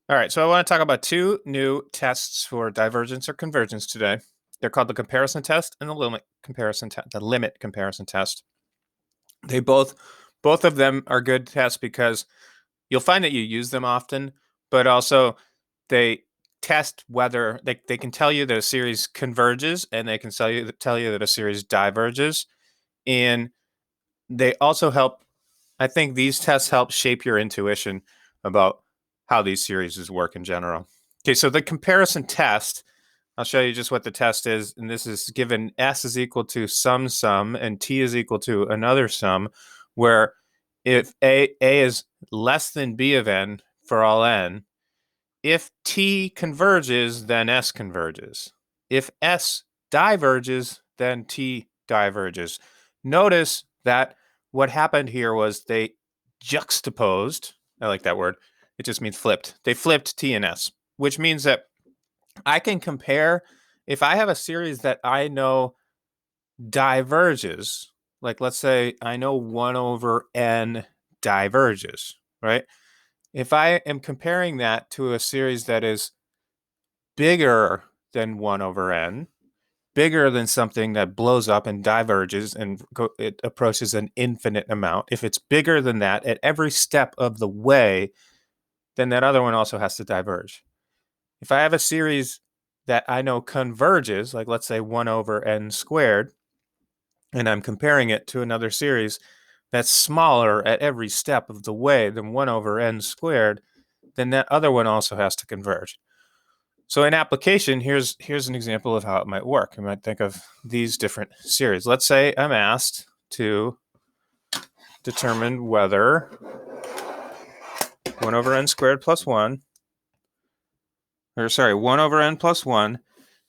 All right, so I want to talk about two new tests for divergence or convergence today. They're called the comparison test and the limit comparison test. The limit comparison test. They both of them are good tests because you'll find that you use them often, but also they test whether they can tell you that a series converges and they can tell you that a series diverges. And they also help, I think these tests help shape your intuition about how these series work in general. Okay, so the comparison test, I'll show you just what the test is. And this is given S is equal to some sum and T is equal to another sum, where if A is less than B of N for all N, if T converges, then S converges. If S diverges, then T diverges. Notice that what happened here was they juxtaposed. I like that word. It just means flipped. They flipped T and S, which means that I can compare if I have a series that I know diverges, like let's say I know 1 over n diverges, right? If I am comparing that to a series that is bigger than 1 over n, bigger than something that blows up and diverges and it approaches an infinite amount, if it's bigger than that at every step of the way, then that other one also has to diverge. If I have a series that I know converges, like let's say 1 over n squared, and I'm comparing it to another series that's smaller at every step of the way than 1 over n squared, then that other one also has to converge. So in application, here's an example of how it might work. I might think of these different series. Let's say I'm asked to determine whether 1 over n squared plus 1, 1 over n plus 1,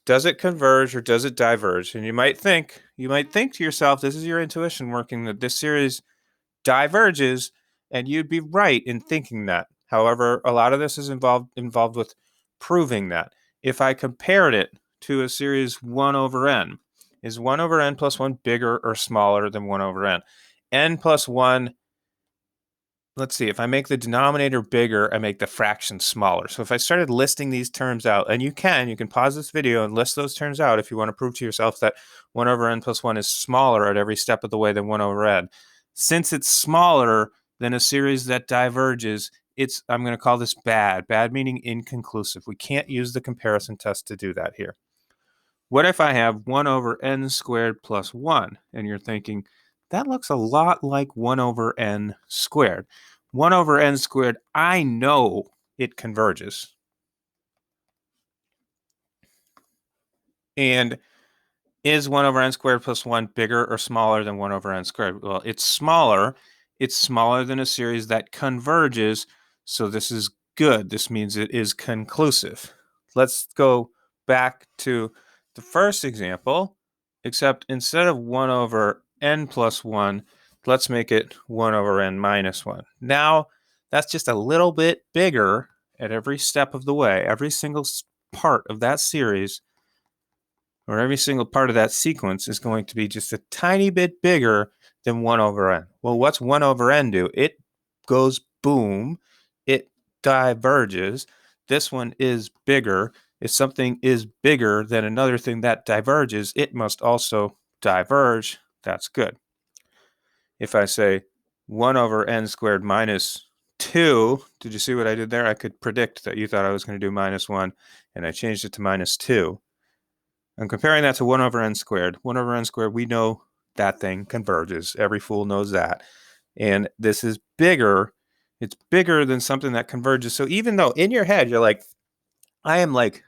does it converge or does it diverge? And you might think to yourself, this is your intuition working, that this series diverges, and you'd be right in thinking that. However, a lot of this is involved with proving that. If I compared it to a series 1 over n, is 1 over n plus 1 bigger or smaller than 1 over n? N plus 1, let's see, if I make the denominator bigger, I make the fraction smaller. So if I started listing these terms out, and you can pause this video and list those terms out if you want to prove to yourself that 1 over n plus 1 is smaller at every step of the way than 1 over n. Since it's smaller than a series that diverges, I'm going to call this bad. Bad meaning inconclusive. We can't use the comparison test to do that here. What if I have 1 over n squared plus 1? And you're thinking, that looks a lot like 1 over n squared. 1 over n squared, I know it converges. And is 1 over n squared plus 1 bigger or smaller than 1 over n squared? Well, it's smaller. It's smaller than a series that converges, so this is good. This means it is conclusive. Let's go back to the first example, except instead of 1 over n plus 1, let's make it 1 over n minus 1. Now, that's just a little bit bigger at every step of the way. Every single part of that series, or every single part of that sequence, is going to be just a tiny bit bigger than 1 over n. Well, what's 1 over n do? It goes boom. It diverges. This one is bigger. If something is bigger than another thing that diverges, it must also diverge. That's good. If I say 1 over n squared minus 2, did you see what I did there? I could predict that you thought I was going to do minus 1, and I changed it to minus 2. I'm comparing that to 1 over n squared. 1 over n squared, we know that thing converges. Every fool knows that. And this is bigger. It's bigger than something that converges. So even though in your head you're like, I am like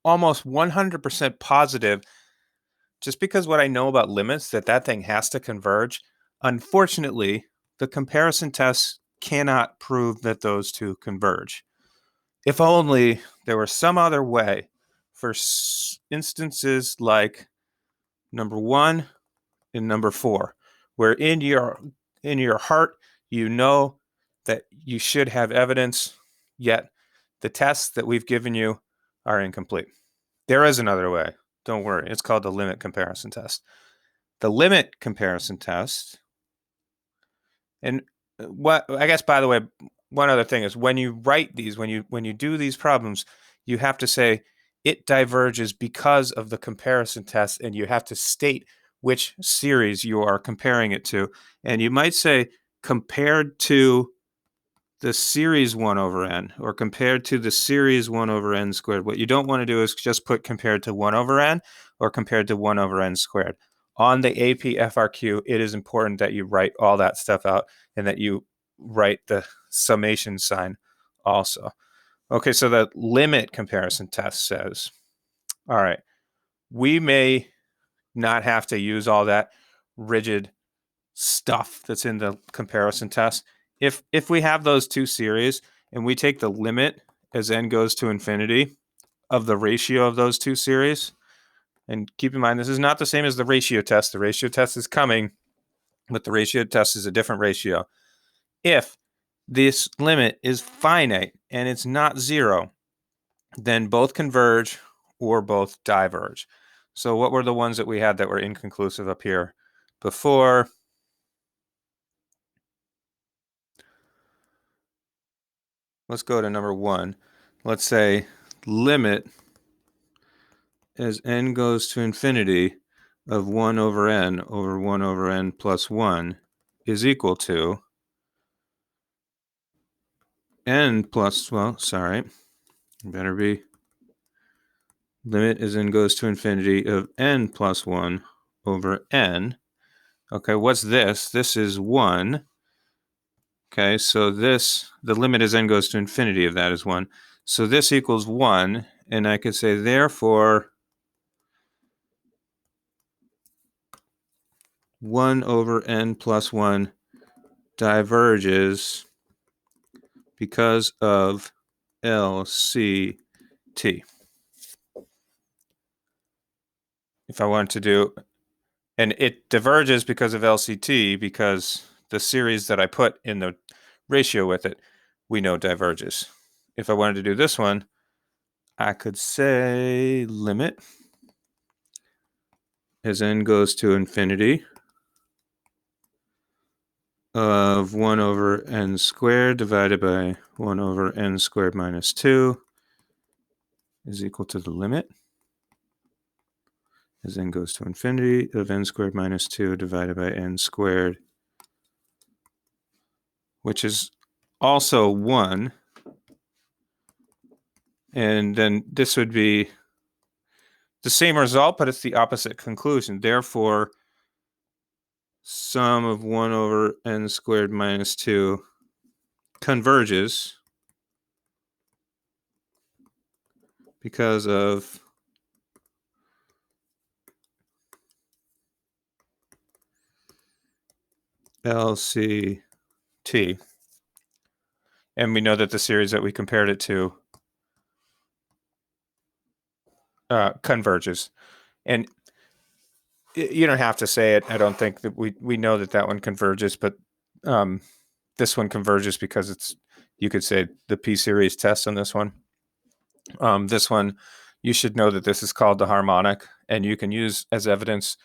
almost 100% positive, just because what I know about limits, that thing has to converge, unfortunately, the comparison test cannot prove that those two converge. If only there were some other way for instances like number 1 and number 4, where in your heart you know that you should have evidence, yet the tests that we've given you are incomplete. There is another way. Don't worry. It's called the limit comparison test. The limit comparison test, and what I guess, by the way, one other thing is when you write these, when you do these problems, you have to say it diverges because of the comparison test, and you have to state which series you are comparing it to. And you might say compared to the series 1 over n, or compared to the series 1 over n squared. What you don't want to do is just put compared to 1 over n or compared to 1 over n squared. On the AP FRQ, it is important that you write all that stuff out and that you write the summation sign also. Okay, so the limit comparison test says, all right, we may not have to use all that rigid stuff that's in the comparison test. If we have those two series and we take the limit as n goes to infinity of the ratio of those two series, and keep in mind, this is not the same as the ratio test. The ratio test is coming, but the ratio test is a different ratio. If this limit is finite and it's not zero, then both converge or both diverge. So what were the ones that we had that were inconclusive up here before? Let's go to number 1. Let's say limit as n goes to infinity of 1 over n over 1 over n plus 1 is equal to n plus, well, sorry, better be limit as n goes to infinity of n plus 1 over n. Okay, what's this? This is 1. Okay, so this, the limit as n goes to infinity of that is 1. So this equals 1, and I could say, therefore, 1 over n plus 1 diverges because of LCT. If I want to do, and it diverges because of LCT because the series that I put in the ratio with it, we know diverges. If I wanted to do this one, I could say limit as n goes to infinity of 1 over n squared divided by 1 over n squared minus 2 is equal to the limit as n goes to infinity of n squared minus 2 divided by n squared, which is also 1. And then this would be the same result, but it's the opposite conclusion. Therefore, sum of 1 over n squared minus 2 converges because of LCT. And we know that the series that we compared it to converges. And you don't have to say it. I don't think that we know that one converges, but this one converges because it's, you could say, the p-series test on this one. This one, you should know that this is called the harmonic, and you can use as evidence.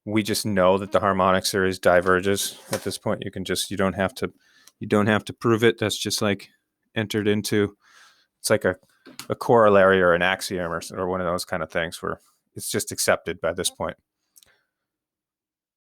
We just know that the harmonic series diverges at this point. You don't have to prove it. That's just like entered into, it's like a corollary or an axiom or one of those kind of things where it's just accepted by this point.